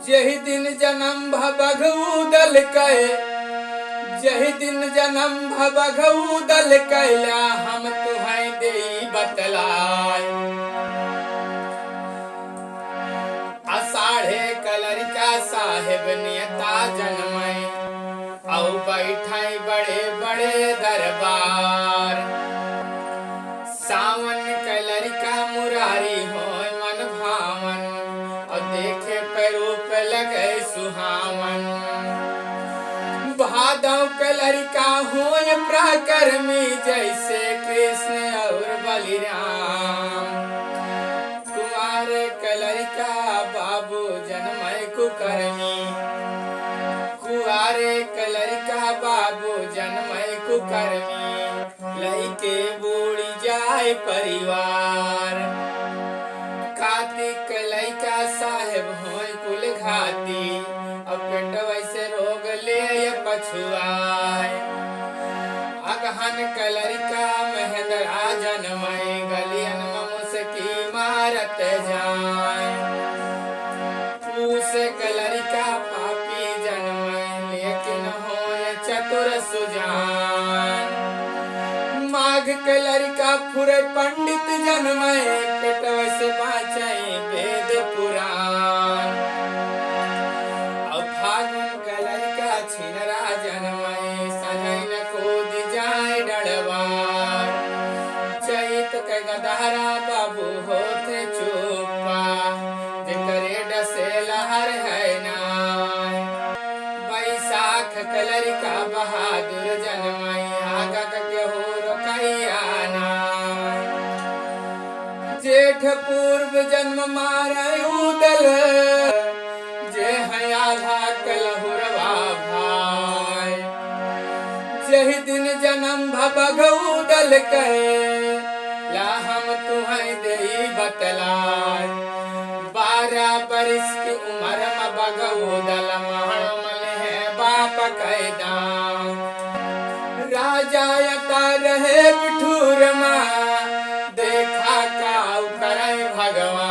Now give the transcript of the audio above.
जहि दिन जन्म भबघऊ दल कहे, जहि दिन जन्म भबघऊ दल कैला हम तुहै देई बतलाय। आषाढ़े कलरिका साहेब नियता जन्मै, औ बैठै बड़े बड़े दरबार। सावन कलरिका मुरारी होय मन भावन, और देखे पैरूप लगे सुहावन। भादव कलरिका होय प्राकर्मी, जैसे कृष्ण और बलिराम। कुमार कलरिका बाबू जन्मै कुकर्मी, कुआरे कलरिका बाबू जन्मै कुकर्मी। लइके बूढ़ी जाए परिवार, कार्तिक लइका साहेब होय कुल घाती। अब पेट वैसे रोग ले पछुआए। अगहन कलरिका महेंद्रा जन्मै, गलियन मुसकी मारत जाए। पूस कलरिका पापी जन्मै, लेकिन होय चतुर सुजान। माघ कलरिका फुरे पंडित जन्मै, पेटवा से बाँचै वेद पुराण। और फागुन कलरिका छिनरा जन्मै, सनै न कूद जाए डड़वार। चैत के गदहरा बाबू होते चुप्पा, जेकरे डसे लहर है नाय। बैसाख कलरिका बहादुर जन्मै, आगा के हो रोकैया नाय। जेठ पूर्व जन्म मारै उदल, जे है आधा कलहुरवा भाई। जहि दिन जन्म भबघऊ दल कहे, ला हम तुहै देई बतलाय। 12 बरिस की उम्र में बघऊ दल महल है बाप कैदा। राजा यता रहे बिठूर माँ, देखा काऊ करे भगवान।